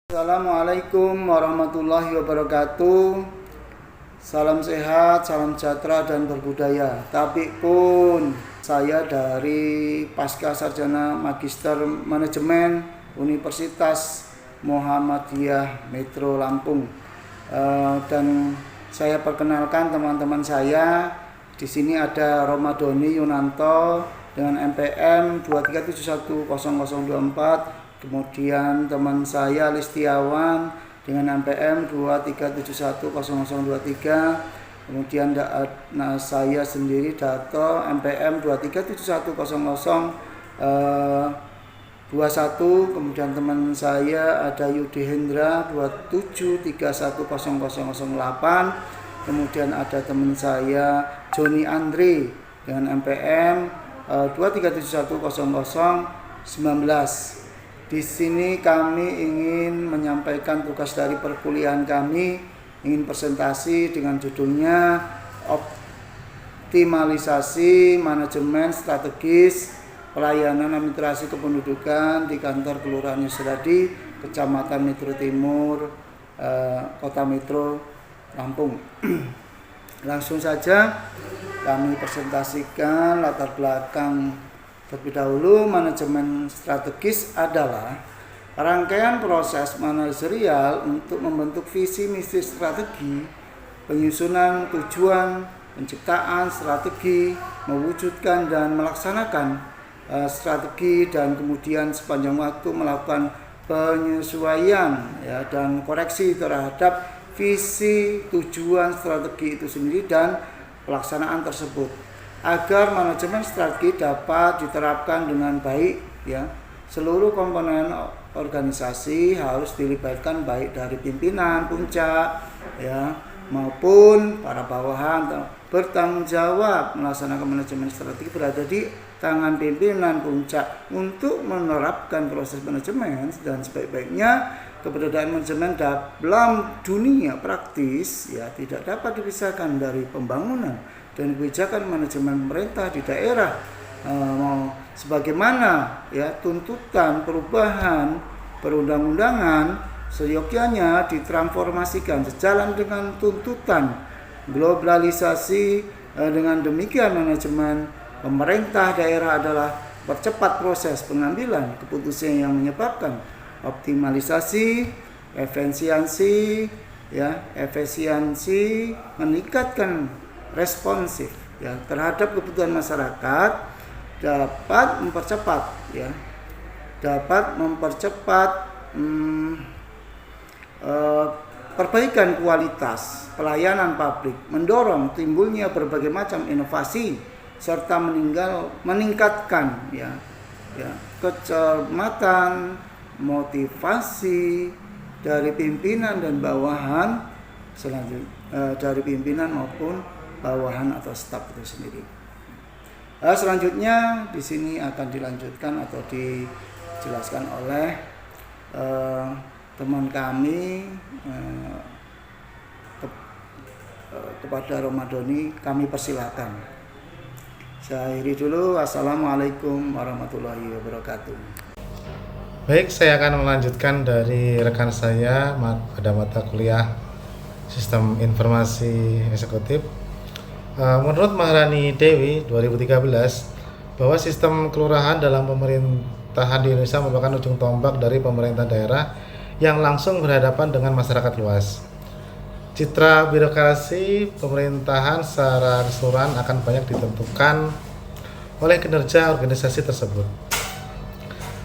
Assalamualaikum warahmatullahi wabarakatuh. Salam sehat, salam sejahtera dan berbudaya. Tapi pun saya dari Pasca Sarjana Magister Manajemen Universitas Muhammadiyah Metro Lampung. Dan saya perkenalkan teman-teman saya. Di sini ada Romadoni Yunanto dengan NPM 237100024. Kemudian teman saya Listiawan dengan NPM 237100023. Kemudian saya sendiri Dato NPM 2371021. Kemudian teman saya ada Yudi Hendra 273100008. Kemudian ada teman saya Joni Andre dengan NPM 237100019. Di sini kami ingin menyampaikan tugas dari perkuliahan kami, ingin presentasi dengan judulnya Optimalisasi Manajemen Strategis Pelayanan Administrasi Kependudukan di Kantor Kelurahan Yusradi, Kecamatan Metro Timur, Kota Metro Lampung. Langsung saja kami presentasikan latar belakang. Terlebih dahulu, manajemen strategis adalah rangkaian proses manajerial untuk membentuk visi misi strategi, penyusunan tujuan, penciptaan strategi, mewujudkan dan melaksanakan strategi, dan kemudian sepanjang waktu melakukan penyesuaian dan koreksi terhadap visi, tujuan, strategi itu sendiri dan pelaksanaan tersebut. Agar manajemen strategi dapat diterapkan dengan baik, seluruh komponen organisasi harus dilibatkan, baik dari pimpinan puncak maupun para bawahan. Bertanggung jawab melaksanakan manajemen strategi berada di tangan pimpinan puncak untuk menerapkan proses manajemen, dan sebaik-baiknya keberadaan manajemen dalam dunia praktis tidak dapat dipisahkan dari pembangunan dan kebijakan manajemen pemerintah di daerah, sebagaimana tuntutan perubahan perundang-undangan seyogyanya ditransformasikan sejalan dengan tuntutan globalisasi. Dengan demikian, manajemen pemerintah daerah adalah percepat proses pengambilan keputusan yang menyebabkan optimalisasi, efisiensi, meningkatkan responsif terhadap kebutuhan masyarakat, dapat mempercepat perbaikan kualitas pelayanan publik, mendorong timbulnya berbagai macam inovasi, serta meningkatkan kecermatan, motivasi dari pimpinan dan bawahan, dari pimpinan maupun bawahan atau staf itu sendiri. Selanjutnya di sini akan dilanjutkan atau dijelaskan oleh teman kami kepada Romadoni. Kami persilakan. Saya akhiri dulu. Assalamualaikum warahmatullahi wabarakatuh. Baik, saya akan melanjutkan dari rekan saya pada mata kuliah Sistem Informasi Eksekutif. Menurut Maharani Dewi 2013, bahwa sistem kelurahan dalam pemerintahan di Indonesia merupakan ujung tombak dari pemerintah daerah yang langsung berhadapan dengan masyarakat luas. Citra birokrasi pemerintahan secara keseluruhan akan banyak ditentukan oleh kinerja organisasi tersebut.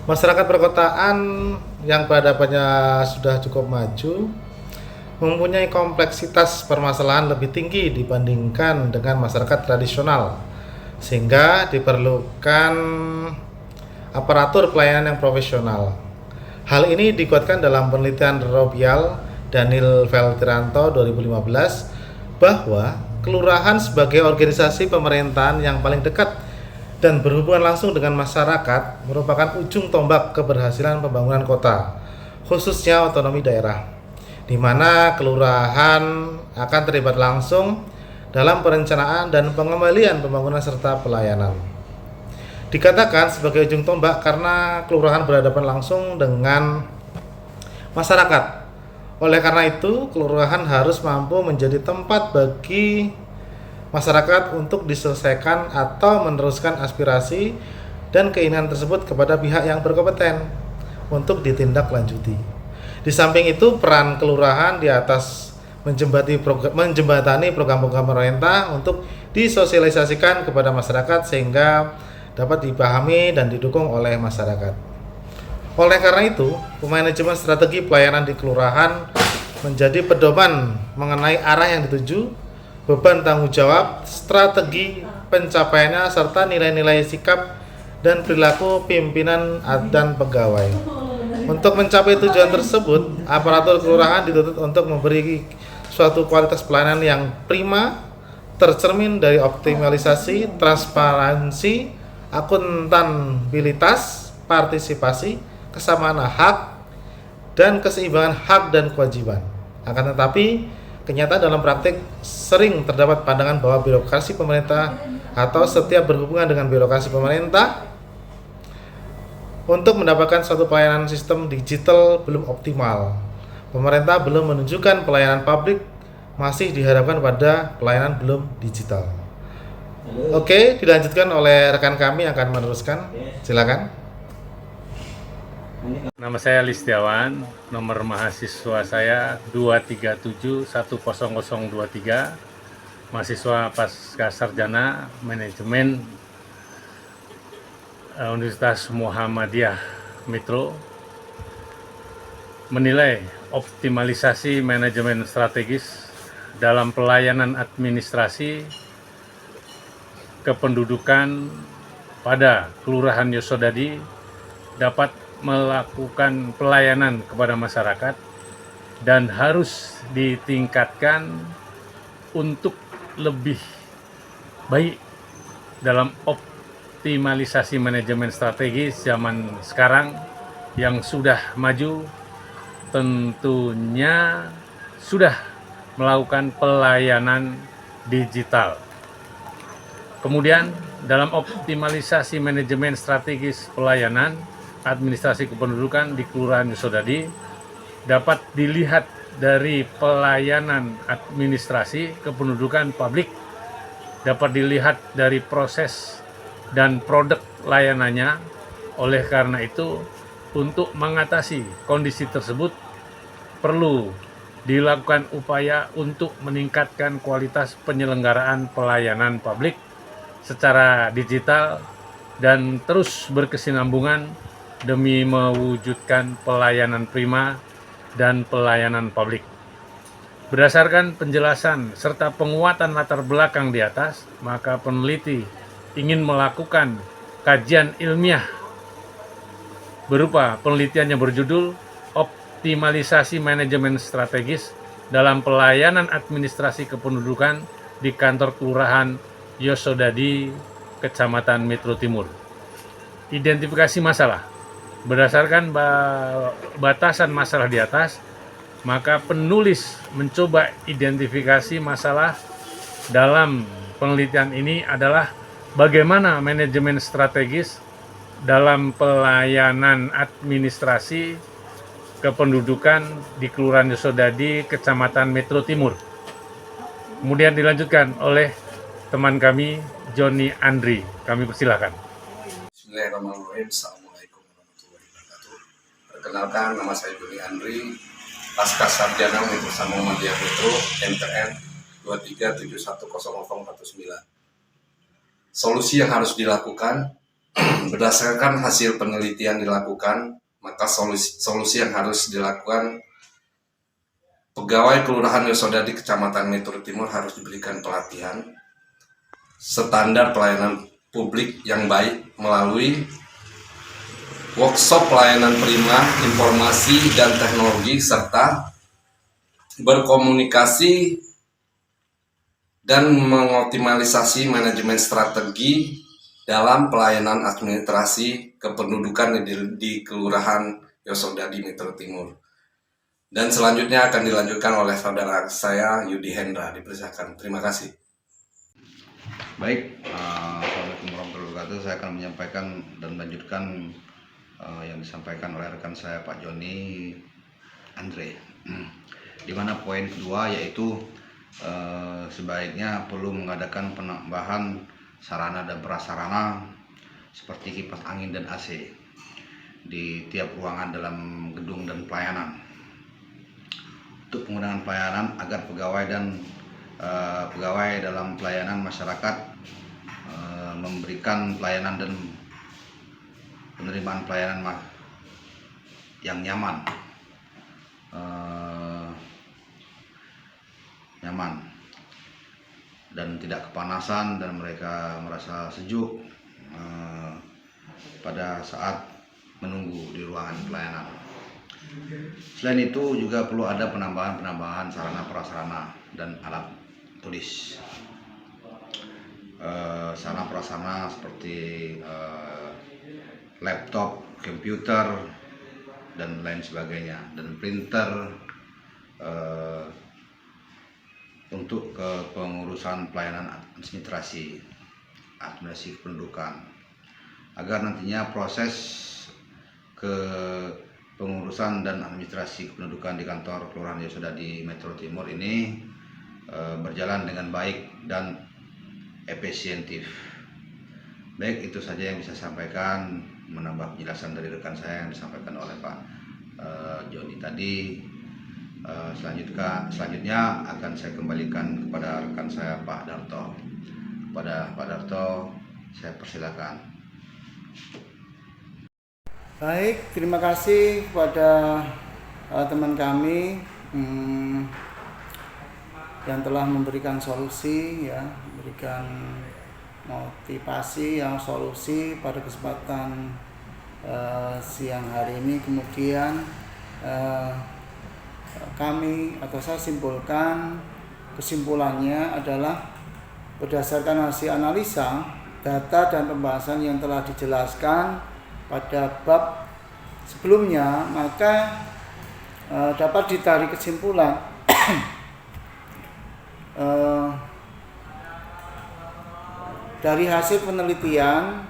Masyarakat perkotaan yang peradabannya sudah cukup maju mempunyai kompleksitas permasalahan lebih tinggi dibandingkan dengan masyarakat tradisional, sehingga diperlukan aparatur pelayanan yang profesional. Hal ini dikuatkan dalam penelitian Robial Daniel Veltiranto 2015 bahwa kelurahan sebagai organisasi pemerintahan yang paling dekat dan berhubungan langsung dengan masyarakat merupakan ujung tombak keberhasilan pembangunan kota, khususnya otonomi daerah, di mana kelurahan akan terlibat langsung dalam perencanaan dan pengembalian pembangunan serta pelayanan. Dikatakan sebagai ujung tombak karena kelurahan berhadapan langsung dengan masyarakat. Oleh karena itu, kelurahan harus mampu menjadi tempat bagi masyarakat untuk diselesaikan atau meneruskan aspirasi dan keinginan tersebut kepada pihak yang berkompeten untuk ditindaklanjuti. Di samping itu, peran kelurahan di atas menjembatani program-program pemerintah untuk disosialisasikan kepada masyarakat sehingga dapat dipahami dan didukung oleh masyarakat. Oleh karena itu, manajemen strategi pelayanan di kelurahan menjadi pedoman mengenai arah yang dituju, beban tanggung jawab, strategi pencapaiannya, serta nilai-nilai sikap dan perilaku pimpinan dan pegawai. Untuk mencapai tujuan tersebut, aparatur kelurahan dituntut untuk memberi suatu kualitas pelayanan yang prima, tercermin dari optimalisasi, transparansi, akuntabilitas, partisipasi, kesamaan hak, dan keseimbangan hak dan kewajiban. Akan tetapi, kenyataan dalam praktik sering terdapat pandangan bahwa birokrasi pemerintah atau setiap berhubungan dengan birokrasi pemerintah untuk mendapatkan suatu pelayanan sistem digital belum optimal. Pemerintah belum menunjukkan pelayanan publik, masih diharapkan pada pelayanan belum digital. Oke, dilanjutkan oleh rekan kami yang akan meneruskan. Silakan. Nama saya Listiawan, nomor mahasiswa saya 237100023, mahasiswa pasca sarjana manajemen Universitas Muhammadiyah Metro, menilai optimalisasi manajemen strategis dalam pelayanan administrasi kependudukan pada Kelurahan Yosodadi dapat melakukan pelayanan kepada masyarakat dan harus ditingkatkan untuk lebih baik dalam optimalisasi manajemen strategis zaman sekarang yang sudah maju, tentunya sudah melakukan pelayanan digital. Kemudian dalam optimalisasi manajemen strategis pelayanan administrasi kependudukan di Kelurahan Yosodadi dapat dilihat dari pelayanan administrasi kependudukan publik, dapat dilihat dari proses dan produk layanannya. Oleh karena itu, untuk mengatasi kondisi tersebut perlu dilakukan upaya untuk meningkatkan kualitas penyelenggaraan pelayanan publik secara digital dan terus berkesinambungan demi mewujudkan pelayanan prima dan pelayanan publik. Berdasarkan penjelasan serta penguatan latar belakang di atas, maka peneliti ingin melakukan kajian ilmiah berupa penelitian yang berjudul Optimalisasi Manajemen Strategis dalam Pelayanan Administrasi Kependudukan di Kantor Kelurahan Yosodadi, Kecamatan Metro Timur. Identifikasi masalah. Berdasarkan batasan masalah di atas, maka penulis mencoba identifikasi masalah dalam penelitian ini adalah bagaimana manajemen strategis dalam pelayanan administrasi kependudukan di Kelurahan Yosodadi, Kecamatan Metro Timur. Kemudian dilanjutkan oleh teman kami, Joni Andri. Kami persilahkan. Bismillahirrahmanirrahim. Assalamualaikum warahmatullahi wabarakatuh. Perkenalkan, nama saya Joni Andri, pasca sarjana Universitas Muhammadiyah Metro, MTN 237100049. Solusi yang harus dilakukan berdasarkan hasil penelitian dilakukan, maka solusi yang harus dilakukan pegawai Kelurahan Yosodadi Kecamatan Metro Timur harus diberikan pelatihan standar pelayanan publik yang baik melalui workshop pelayanan prima, informasi dan teknologi, serta berkomunikasi dan mengoptimalisasi manajemen strategi dalam pelayanan administrasi kependudukan di Kelurahan Yosodadi Metro Timur. Dan selanjutnya akan dilanjutkan oleh saudara saya Yudi Hendra. Dipersilakan. Terima kasih. Baik, Assalamualaikum warahmatullahi wabarakatuh. Saya akan menyampaikan dan melanjutkan yang disampaikan oleh rekan saya Pak Joni Andre. Di mana poin kedua yaitu sebaiknya perlu mengadakan penambahan sarana dan prasarana seperti kipas angin dan AC di tiap ruangan dalam gedung dan pelayanan untuk penggunaan pelayanan agar pegawai dalam pelayanan masyarakat memberikan pelayanan dan penerimaan pelayanan yang nyaman dan tidak kepanasan, dan mereka merasa sejuk pada saat menunggu di ruangan pelayanan. Selain itu juga perlu ada penambahan sarana prasarana dan alat tulis. Sarana prasarana seperti laptop, komputer dan lain sebagainya, dan printer untuk pengurusan pelayanan administrasi kependudukan, agar nantinya proses pengurusan dan administrasi kependudukan di kantor Kelurahan Yosodadi Metro Timur ini berjalan dengan baik dan efisientif. Baik, itu saja yang bisa saya sampaikan, menambah penjelasan dari rekan saya yang disampaikan oleh Pak Joni tadi. Selanjutnya akan saya kembalikan kepada rekan saya Pak Darto. Kepada Pak Darto saya persilakan. Baik, terima kasih kepada teman kami yang telah memberikan solusi, ya, memberikan motivasi yang solusi pada kesempatan siang hari ini. Kemudian kami atau saya simpulkan, kesimpulannya adalah berdasarkan hasil analisa data dan pembahasan yang telah dijelaskan pada bab sebelumnya, maka dapat ditarik kesimpulan dari hasil penelitian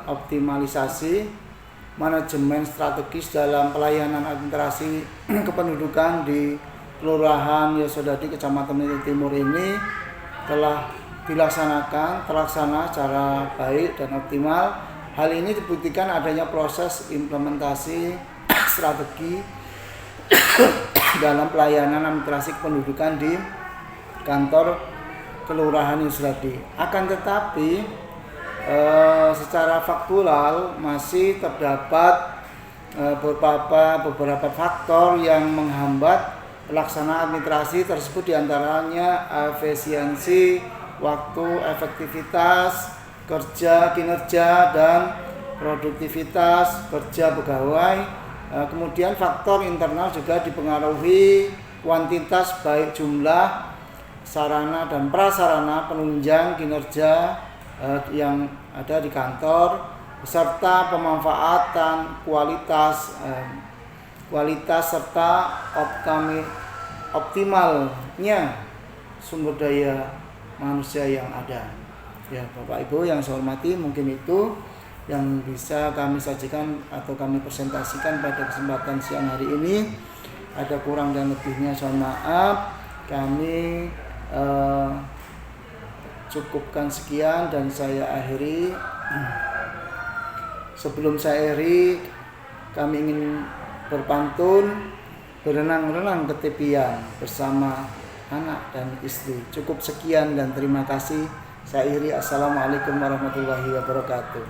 optimalisasi manajemen strategis dalam pelayanan administrasi kependudukan di Kelurahan Yosodadi Kecamatan Metro Timur ini telah terlaksana secara baik dan optimal. Hal ini dibuktikan adanya proses implementasi strategi dalam pelayanan administrasi kependudukan di kantor Kelurahan Yosodadi. Akan tetapi secara faktual masih terdapat beberapa faktor yang menghambat pelaksanaan administrasi tersebut, diantaranya efisiensi waktu, efektivitas kerja, kinerja, dan produktivitas kerja pegawai. Kemudian faktor internal juga dipengaruhi kuantitas baik jumlah sarana dan prasarana penunjang kinerja yang ada di kantor, serta pemanfaatan kualitas serta optimalnya sumber daya manusia yang ada. Ya, Bapak Ibu yang saya hormati, mungkin itu yang bisa kami sajikan atau kami presentasikan pada kesempatan siang hari ini. Ada kurang dan lebihnya saya maaf. Kami cukupkan sekian dan saya akhiri. Sebelum saya akhiri, kami ingin berpantun, berenang-renang ke tepian bersama anak dan istri. Cukup sekian dan terima kasih. Saya akhiri. Assalamualaikum warahmatullahi wabarakatuh.